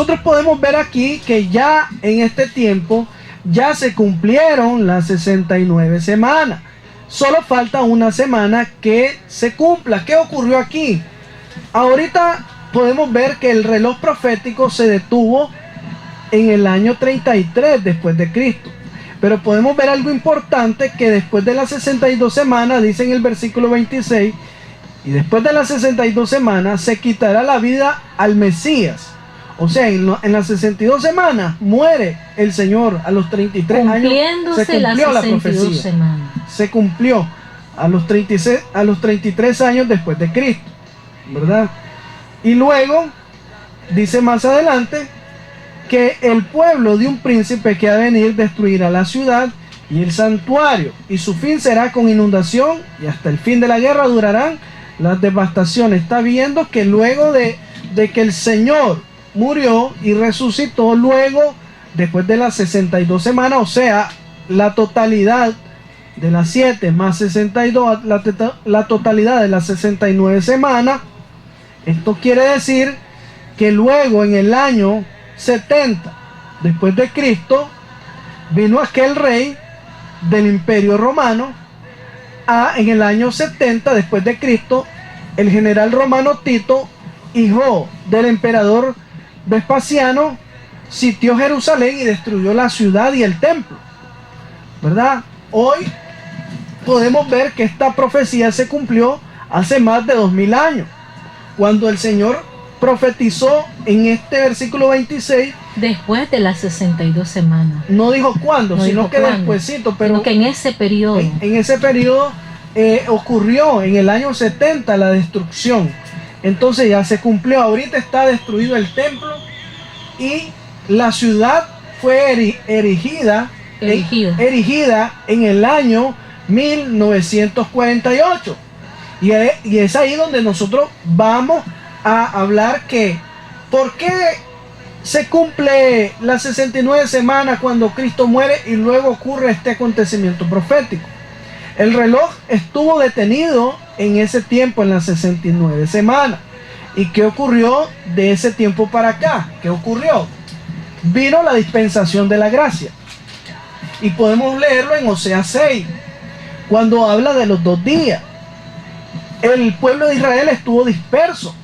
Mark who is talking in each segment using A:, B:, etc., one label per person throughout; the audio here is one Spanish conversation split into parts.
A: nosotros podemos ver aquí que ya en este tiempo ya se cumplieron las 69 semanas. Solo falta una semana que se cumpla. ¿Qué ocurrió aquí? Ahorita podemos ver que el reloj profético se detuvo en el año 33 después de Cristo. Pero podemos ver algo importante, que después de las 62 semanas, dice en el versículo 26, y después de las 62 semanas se quitará la vida al Mesías. O sea, en las 62 semanas muere el Señor a los 33 años. Se cumplió la profecía. Se cumplió a los 33 años después de Cristo, ¿verdad? Y luego dice más adelante que el pueblo de un príncipe que ha de venir destruirá la ciudad y el santuario, y su fin será con inundación, y hasta el fin de la guerra durarán las devastaciones. Está viendo que luego de que el Señor murió y resucitó, luego, después de las 62 semanas, o sea, la totalidad de las 7 más 62, la totalidad de las 69 semanas, esto quiere decir que luego en el año 70 después de Cristo vino aquel rey del Imperio Romano. En el año 70 después de Cristo, el general romano Tito, hijo del emperador Vespasiano, sitió Jerusalén y destruyó la ciudad y el templo, ¿verdad? Hoy podemos ver que esta profecía se cumplió hace más de 2000 años, cuando el Señor profetizó en este versículo 26.
B: Después de las 62 semanas.
A: No dijo cuándo, no sino dijo que despuésito, pero
B: sino que en ese periodo.
A: En ese periodo ocurrió en el año 70 la destrucción. Entonces ya se cumplió. Ahorita está destruido el templo y la ciudad fue erigida en el año 1948. Y es ahí donde nosotros vamos a hablar que ¿por qué se cumple las 69 semanas cuando Cristo muere y luego ocurre este acontecimiento profético? El reloj estuvo detenido en ese tiempo, en las 69 semanas. ¿Y qué ocurrió de ese tiempo para acá? ¿Qué ocurrió? Vino la dispensación de la gracia. Y podemos leerlo en Oseas 6, cuando habla de los 2 días. El pueblo de Israel estuvo disperso.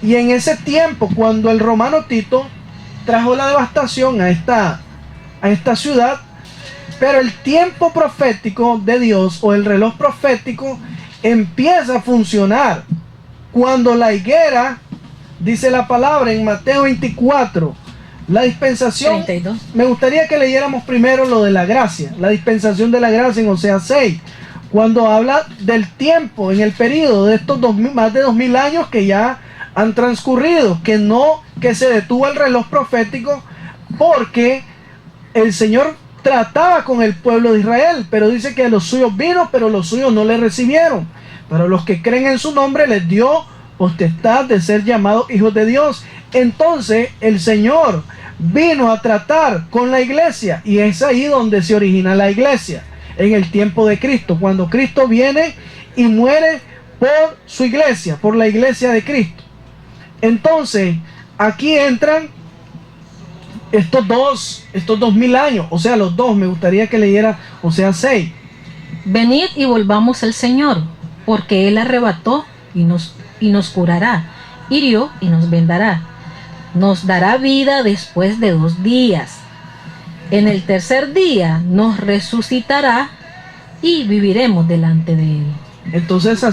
A: Y en ese tiempo, cuando el romano Tito trajo la devastación a esta ciudad, pero el tiempo profético de Dios, o el reloj profético, empieza a funcionar cuando la higuera, dice la palabra en Mateo 24, la dispensación, 32. Me gustaría que leyéramos primero lo de la gracia, la dispensación de la gracia en Oseas 6, cuando habla del tiempo, en el periodo de estos más de 2000 años que ya han transcurrido, que se detuvo el reloj profético, porque el Señor trataba con el pueblo de Israel, pero dice que los suyos vino, pero los suyos no le recibieron. Pero los que creen en su nombre les dio potestad de ser llamados hijos de Dios. Entonces el Señor vino a tratar con la iglesia, y es ahí donde se origina la iglesia, en el tiempo de Cristo, cuando Cristo viene y muere por su iglesia, por la iglesia de Cristo. Entonces aquí entran estos 2000 años, o sea, los dos. Me gustaría que leyera Oseas 6.
B: Venid y volvamos al Señor, porque Él arrebató y nos curará, hirió y nos vendará, nos dará vida después de 2 días. En el tercer día nos resucitará y viviremos delante de Él.
A: Entonces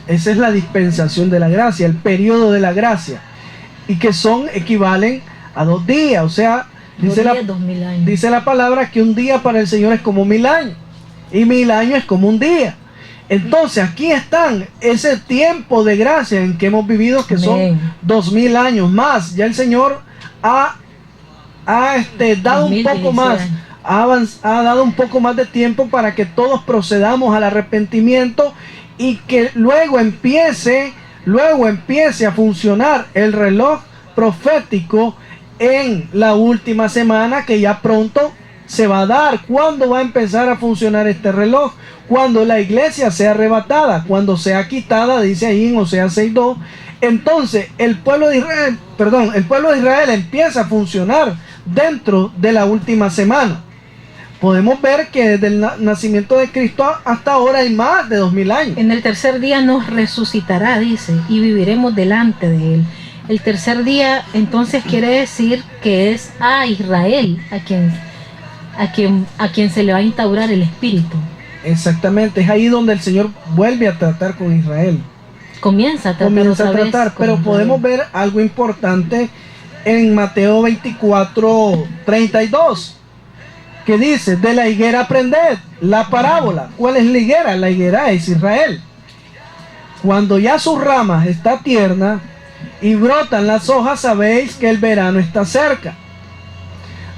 A: esa es la dispensación de la gracia, el periodo de la gracia, y que equivalen a 2 días, o sea, dice la palabra que un día para el Señor es como 1000 años, y 1000 años es como un día. Entonces aquí están ese tiempo de gracia en que hemos vivido, que son 2000 años más. Ya el Señor ha dado un poco más, ha dado un poco más de tiempo para que todos procedamos al arrepentimiento, y que luego empiece a funcionar el reloj profético en la última semana, que ya pronto se va a dar. ¿Cuándo va a empezar a funcionar este reloj? Cuando la iglesia sea arrebatada, cuando sea quitada, dice ahí en Oseas 6:2. Entonces el pueblo de Israel empieza a funcionar dentro de la última semana. Podemos ver que desde el nacimiento de Cristo hasta ahora hay más de 2000 años.
B: En el tercer día nos resucitará, dice, y viviremos delante de él. El tercer día entonces quiere decir que es a Israel a quien se le va a instaurar el espíritu.
A: Exactamente, es ahí donde el Señor vuelve a tratar con Israel.
B: Comienza a
A: tratar, pero podemos ver algo importante en Mateo 24:32, que dice: de la higuera aprended la parábola. ¿Cuál es la higuera? La higuera es Israel. Cuando ya sus ramas está tierna y brotan las hojas, sabéis que el verano está cerca.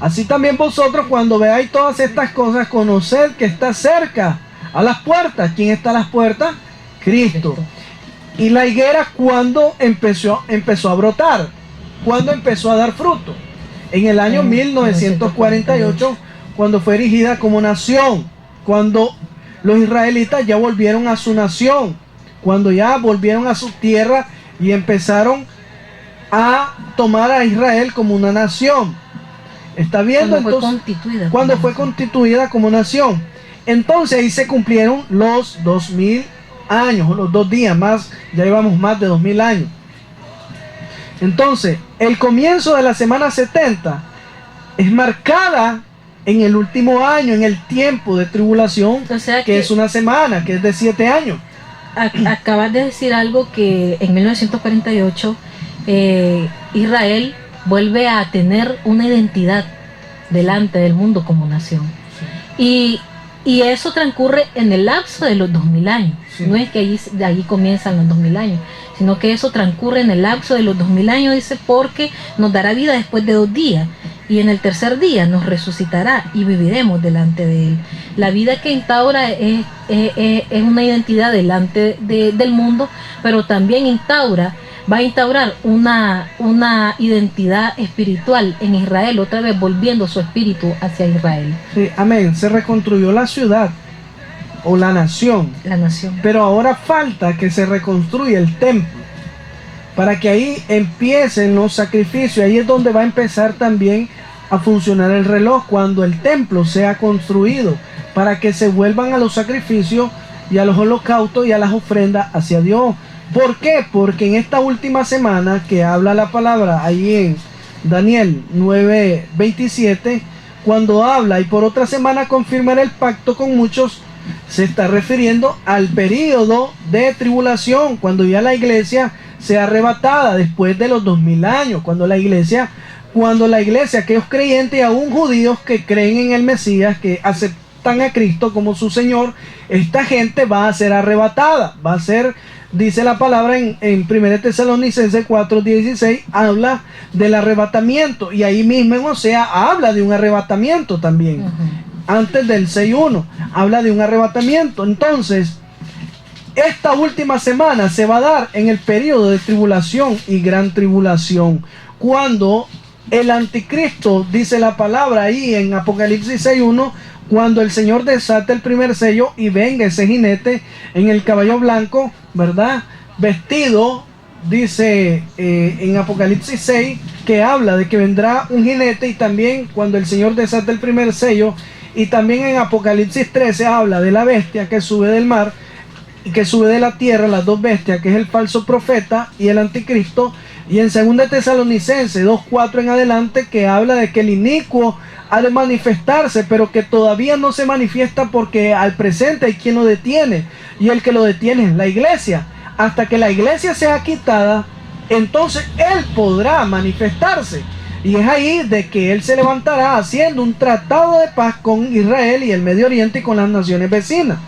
A: Así también vosotros, cuando veáis todas estas cosas, conoced que está cerca a las puertas. ¿Quién está a las puertas? Cristo. Y la higuera, ¿cuándo empezó a brotar? ¿Cuándo empezó a dar fruto? En el año 1948, cuando fue erigida como nación, cuando los israelitas ya volvieron a su nación, cuando ya volvieron a su tierra y empezaron a tomar a Israel como una nación. ¿Está viendo? Cuando fue constituida como nación. Entonces ahí se cumplieron los 2000 años, los 2 días más, ya llevamos más de 2000 años. Entonces, el comienzo de la semana 70 es marcada en el último año, en el tiempo de tribulación, o sea que es una semana, que es de 7 años.
B: Acabas de decir algo que en 1948 Israel vuelve a tener una identidad delante del mundo como nación. Sí. Y eso transcurre en el lapso de los 2000 años. Sí. No es que de allí comienzan los 2000 años, sino que eso transcurre en el lapso de los 2000 años, dice, porque nos dará vida después de 2 días. Y en el tercer día nos resucitará y viviremos delante de él. La vida que instaura es una identidad delante del mundo, pero también va a instaurar una identidad espiritual en Israel, otra vez volviendo su espíritu hacia Israel.
A: Sí, amén. Se reconstruyó la ciudad o la nación.
B: La nación.
A: Pero ahora falta que se reconstruya el templo, para que ahí empiecen los sacrificios. Ahí es donde va a empezar también a funcionar el reloj, cuando el templo sea construido, para que se vuelvan a los sacrificios y a los holocaustos y a las ofrendas hacia Dios. ¿Por qué? Porque en esta última semana que habla la palabra ahí en Daniel 9:27, cuando habla y por otra semana confirmará el pacto con muchos, se está refiriendo al período de tribulación, cuando ya la iglesia sea arrebatada después de los 2000 años, cuando la iglesia, aquellos creyentes y aún judíos que creen en el Mesías, que aceptan a Cristo como su Señor, esta gente va a ser arrebatada, va a ser, dice la palabra en 1 Tesalonicenses 4:16, habla del arrebatamiento, y ahí mismo en Oseas habla de un arrebatamiento también. Antes del 6:1 habla de un arrebatamiento. Entonces, esta última semana se va a dar en el periodo de tribulación y gran tribulación, cuando el anticristo, dice la palabra ahí en Apocalipsis 6:1, cuando el Señor desata el primer sello y venga ese jinete en el caballo blanco, ¿verdad? Vestido, dice en Apocalipsis 6, que habla de que vendrá un jinete, y también cuando el Señor desata el primer sello, y también en Apocalipsis 13 habla de la bestia que sube del mar y que sube de la tierra, las 2 bestias, que es el falso profeta y el anticristo. Y en 2 Tesalonicenses 2:4 en adelante, que habla de que el inicuo ha de manifestarse, pero que todavía no se manifiesta porque al presente hay quien lo detiene, y el que lo detiene es la iglesia. Hasta que la iglesia sea quitada, entonces él podrá manifestarse, y es ahí de que él se levantará haciendo un tratado de paz con Israel y el Medio Oriente y con las naciones vecinas.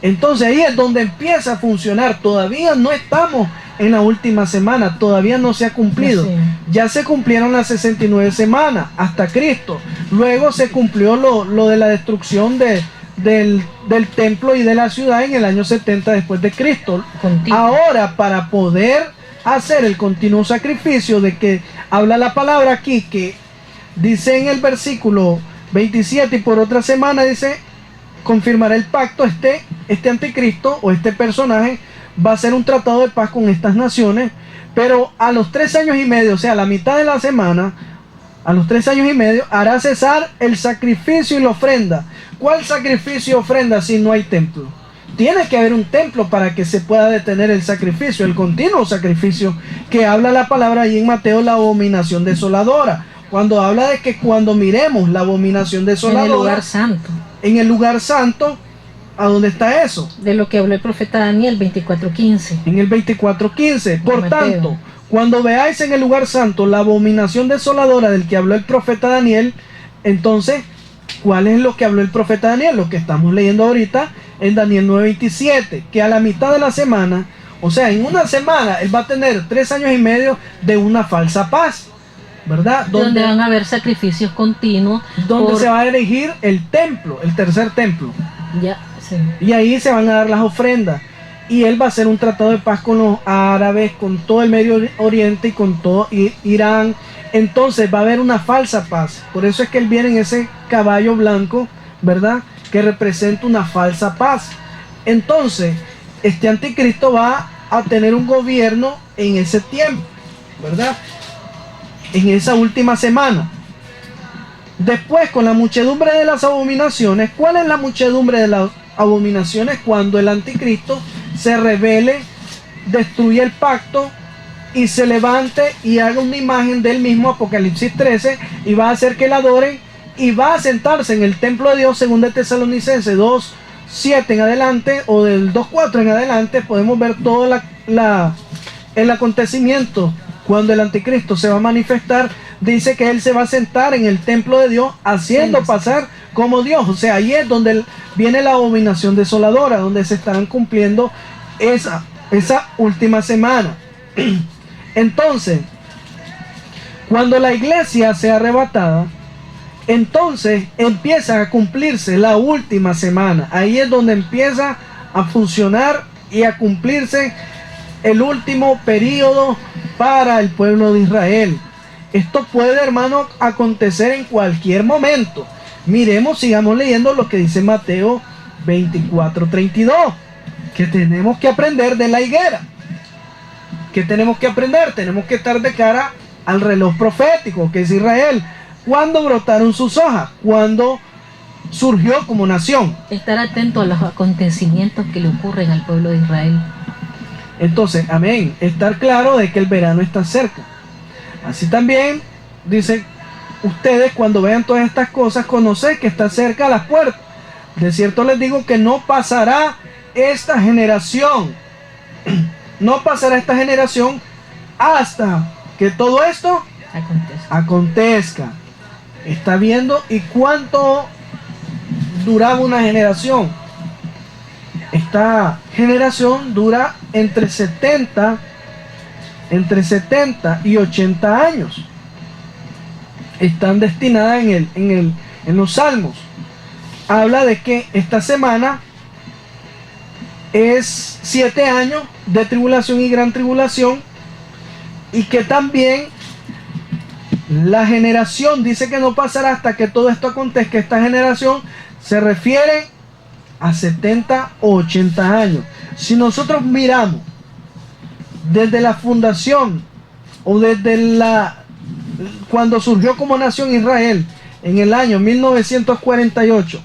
A: Entonces ahí es donde empieza a funcionar. Todavía no estamos en la última semana, todavía no se ha cumplido. Ya se cumplieron las 69 semanas hasta Cristo. Luego se cumplió lo de la destrucción del templo y de la ciudad en el año 70 después de Cristo. Ahora, para poder hacer el continuo sacrificio de que habla la palabra aquí, que dice en el versículo 27, y por otra semana dice, confirmará el pacto. Este anticristo o este personaje va a hacer un tratado de paz con estas naciones, pero a los 3 años y medio, o sea, a la mitad de la semana, a los 3 años y medio, hará cesar el sacrificio y la ofrenda. ¿Cuál sacrificio y ofrenda si no hay templo? Tiene que haber un templo para que se pueda detener el sacrificio, el continuo sacrificio que habla la palabra ahí en Mateo, la abominación desoladora. Cuando habla de que cuando miremos la abominación desoladora
B: en el lugar santo.
A: En el lugar santo, ¿a dónde está eso?
B: De lo que habló el profeta Daniel 24:15.
A: En el 24:15. Por tanto, cuando veáis en el lugar santo la abominación desoladora del que habló el profeta Daniel, entonces, ¿cuál es lo que habló el profeta Daniel? Lo que estamos leyendo ahorita en Daniel 9:27, que a la mitad de la semana, o sea, en una semana, él va a tener 3 años y medio de una falsa paz, ¿verdad?
B: Donde van a haber sacrificios continuos.
A: Donde se va a erigir el templo, el tercer templo.
B: Ya, sí.
A: Y ahí se van a dar las ofrendas. Y él va a hacer un tratado de paz con los árabes, con todo el Medio Oriente y con todo Irán. Entonces va a haber una falsa paz. Por eso es que él viene en ese caballo blanco, ¿verdad? Que representa una falsa paz. Entonces, este anticristo va a tener un gobierno en ese tiempo, ¿verdad? En esa última semana. Después, con la muchedumbre de las abominaciones. ¿Cuál es la muchedumbre de las abominaciones? Cuando el anticristo se rebele, destruye el pacto y se levante y haga una imagen del mismo, Apocalipsis 13, y va a hacer que la adoren y va a sentarse en el templo de Dios, según de Tesalonicenses 2:7 en adelante, o del 2:4 en adelante. Podemos ver todo el acontecimiento cuando el anticristo se va a manifestar. Dice que él se va a sentar en el templo de Dios haciendo pasar como Dios. O sea, ahí es donde viene la abominación desoladora, donde se estarán cumpliendo esa última semana. Entonces, cuando la iglesia sea arrebatada, entonces empieza a cumplirse la última semana. Ahí es donde empieza a funcionar y a cumplirse el último periodo para el pueblo de Israel. Esto puede, hermano, acontecer en cualquier momento. Miremos, sigamos leyendo lo que dice Mateo 24:32, que tenemos que aprender de la higuera. ¿Qué tenemos que aprender? Tenemos que estar de cara al reloj profético, que es Israel. ¿Cuándo brotaron sus hojas? ¿Cuándo surgió como nación?
B: Estar atento a los acontecimientos que le ocurren al pueblo de Israel.
A: Entonces, amén, estar claro de que el verano está cerca. Así también, dice, ustedes cuando vean todas estas cosas, conoced que está cerca a las puertas. De cierto les digo que no pasará esta generación. No pasará esta generación hasta que todo esto acontezca. Está viendo, ¿y cuánto duraba una generación? Esta generación dura entre 70 y 80 años. Están destinadas en los Salmos. Habla de que esta semana es 7 años de tribulación y gran tribulación, y que también la generación dice que no pasará hasta que todo esto acontezca. Esta generación se refiere a 70 o 80 años. Si nosotros miramos desde la fundación o desde cuando surgió como nación Israel en el año 1948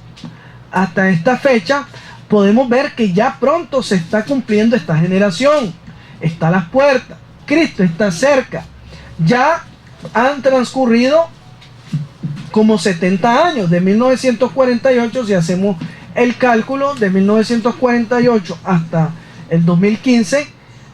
A: hasta esta fecha, podemos ver que ya pronto se está cumpliendo esta generación. Está a las puertas. Cristo está cerca. Ya han transcurrido como 70 años, de 1948, si hacemos el cálculo, de 1948 hasta el 2015,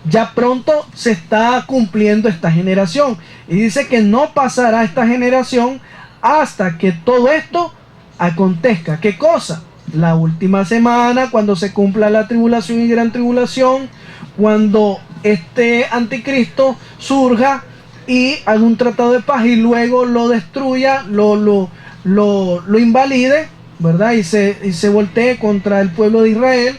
A: ya pronto se está cumpliendo esta generación. Y dice que no pasará esta generación hasta que todo esto acontezca. ¿Qué cosa? La última semana, cuando se cumpla la tribulación y gran tribulación, cuando este anticristo surja y haga un tratado de paz y luego lo destruya, lo invalide, ¿verdad? Y se voltee contra el pueblo de Israel.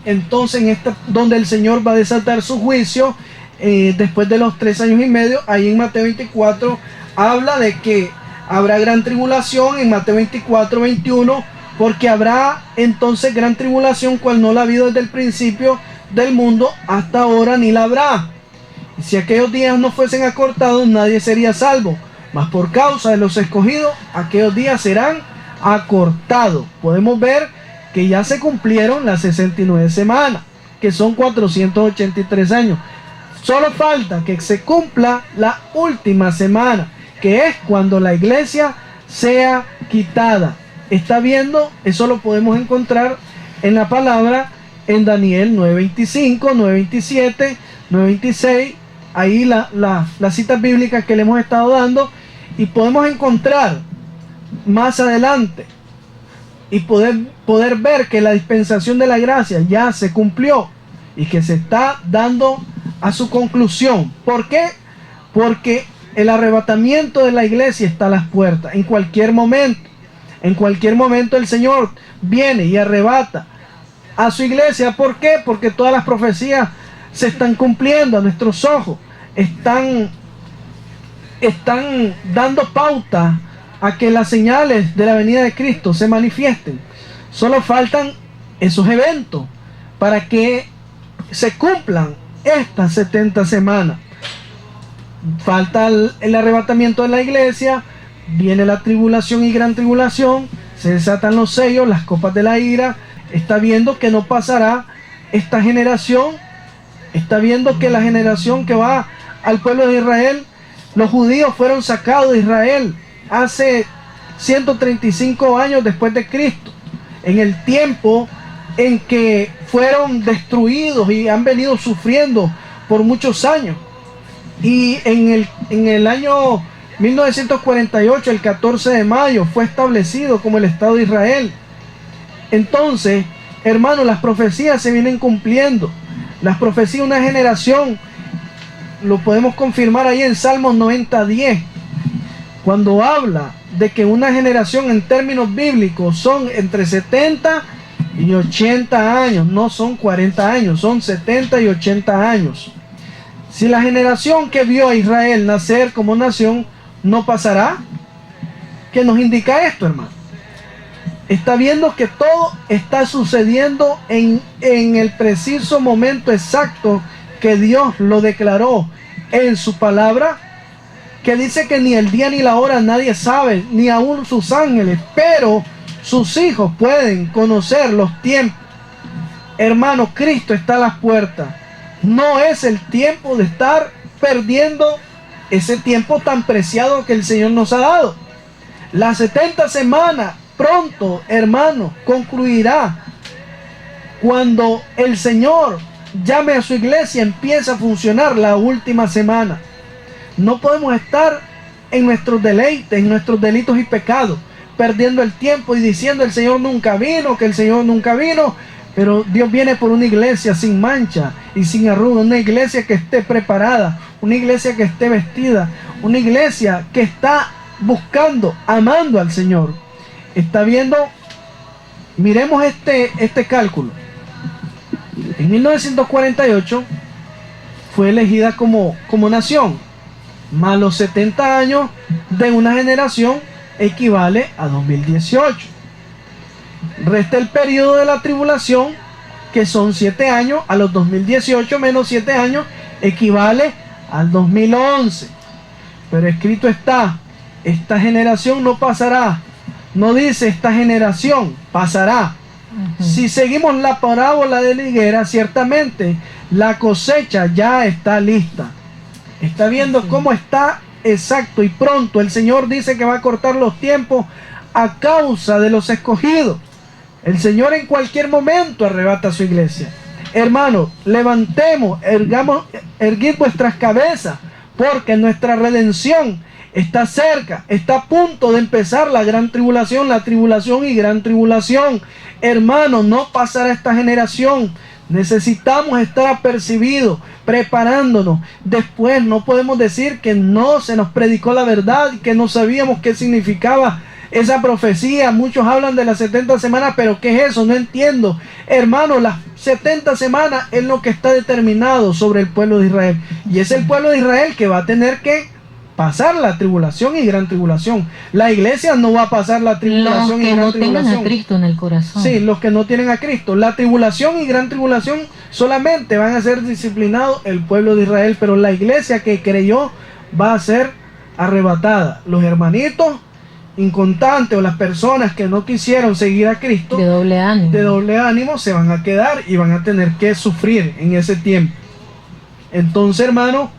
A: Entonces, donde el Señor va a desatar su juicio, después de los 3 años y medio, ahí en Mateo 24, habla de que habrá gran tribulación en Mateo 24, 21, porque habrá entonces gran tribulación, cual no la ha habido desde el principio del mundo hasta ahora, ni la habrá. Y si aquellos días no fuesen acortados, nadie sería salvo, mas por causa de los escogidos, aquellos días serán acortados. Podemos ver que ya se cumplieron las 69 semanas, que son 483 años. Solo falta que se cumpla la última semana, que es cuando la iglesia sea quitada. Está viendo, eso lo podemos encontrar en la palabra en Daniel 9:25, 9:27, 9:26, ahí las citas bíblicas que le hemos estado dando, y podemos encontrar más adelante y poder ver que la dispensación de la gracia ya se cumplió y que se está dando a su conclusión. ¿Por qué? Porque el arrebatamiento de la iglesia está a las puertas. En cualquier momento el Señor viene y arrebata a su iglesia. ¿Por qué? Porque todas las profecías se están cumpliendo a nuestros ojos. Están dando pauta a que las señales de la venida de Cristo se manifiesten. Solo faltan esos eventos para que se cumplan estas 70 semanas. Falta el arrebatamiento de la iglesia, viene la tribulación y gran tribulación, se desatan los sellos, las copas de la ira. Está viendo que no pasará esta generación, está viendo que la generación que va al pueblo de Israel, los judíos fueron sacados de Israel hace 135 años después de Cristo, en el tiempo en que fueron destruidos y han venido sufriendo por muchos años. Y en el año 1948, el 14 de mayo, fue establecido como el Estado de Israel. Entonces, hermanos, las profecías se vienen cumpliendo. Las profecías de una generación, lo podemos confirmar ahí en Salmos 90:10, cuando habla de que una generación en términos bíblicos son entre 70 y 80 años, no son 40 años, son 70 y 80 años. Si la generación que vio a Israel nacer como nación no pasará, ¿qué nos indica esto, hermano? Está viendo que todo está sucediendo en el preciso momento exacto que Dios lo declaró en su palabra, que dice que ni el día ni la hora nadie sabe, ni aún sus ángeles, pero sus hijos pueden conocer los tiempos. Hermano, Cristo está a las puertas. No es el tiempo de estar perdiendo ese tiempo tan preciado que el Señor nos ha dado. Las 70 semanas pronto, hermano, concluirá cuando el Señor llame a su iglesia, empieza a funcionar la última semana. No podemos estar en nuestros deleites, en nuestros delitos y pecados, perdiendo el tiempo y diciendo el Señor nunca vino, que el Señor nunca vino. Pero Dios viene por una iglesia sin mancha y sin arruga, una iglesia que esté preparada, una iglesia que esté vestida, una iglesia que está buscando, amando al Señor. Está viendo, miremos este cálculo. En 1948 fue elegida como nación, más los 70 años de una generación equivale a 2018. Resta el periodo de la tribulación, que son 7 años, a los 2018 menos 7 años equivale al 2011. Pero escrito está, esta generación no pasará. No dice esta generación pasará. Si seguimos la parábola de la higuera, ciertamente la cosecha ya está lista. Está viendo cómo está exacto y pronto. El Señor dice que va a cortar los tiempos a causa de los escogidos. El Señor en cualquier momento arrebata a su iglesia. Hermanos, levantemos, erguid vuestras cabezas, porque nuestra redención está cerca, está a punto de empezar la gran tribulación, la tribulación y gran tribulación. Hermanos, no pasará esta generación. Necesitamos estar apercibidos, preparándonos. Después no podemos decir que no se nos predicó la verdad y que no sabíamos qué significaba esa profecía. Muchos hablan de las 70 semanas, pero ¿qué es eso? No entiendo. Hermano, las 70 semanas es lo que está determinado sobre el pueblo de Israel. Y es el pueblo de Israel que va a tener que pasar la tribulación y gran tribulación. La iglesia no va a pasar la
B: Los
A: tribulación y
B: que
A: gran
B: no tengan
A: tribulación.
B: a Cristo en el corazón.
A: Sí, los que no tienen a Cristo. La tribulación y gran tribulación solamente van a ser disciplinados el pueblo de Israel, pero la iglesia que creyó va a ser arrebatada. Los hermanitos inconstantes o las personas que no quisieron seguir a Cristo
B: De doble ánimo.
A: se van a quedar y van a tener que sufrir en ese tiempo. Entonces, hermano,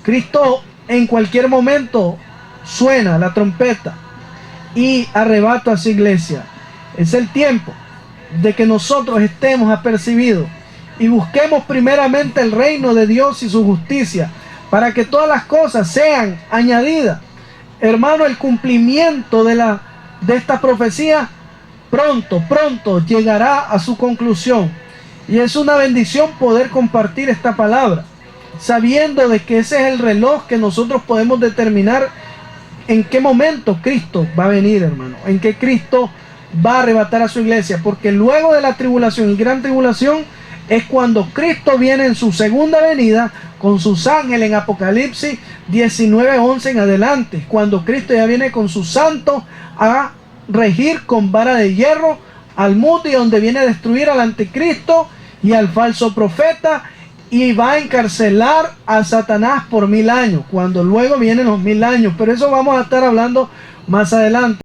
A: Cristo en cualquier momento suena la trompeta y arrebata a su iglesia. Es el tiempo de que nosotros estemos apercibidos y busquemos primeramente el reino de Dios y su justicia, para que todas las cosas sean añadidas. Hermano, el cumplimiento de esta profecía pronto llegará a su conclusión. Y es una bendición poder compartir esta palabra, sabiendo de que ese es el reloj que nosotros podemos determinar en qué momento Cristo va a venir, hermano, en qué Cristo va a arrebatar a su iglesia, porque luego de la tribulación y gran tribulación es cuando Cristo viene en su segunda venida con sus ángeles en Apocalipsis 19:11 en adelante, cuando Cristo ya viene con sus santos a regir con vara de hierro al mundo, y donde viene a destruir al anticristo y al falso profeta, y va a encarcelar a Satanás por 1000 años, cuando luego vienen los 1000 años, pero eso vamos a estar hablando más adelante.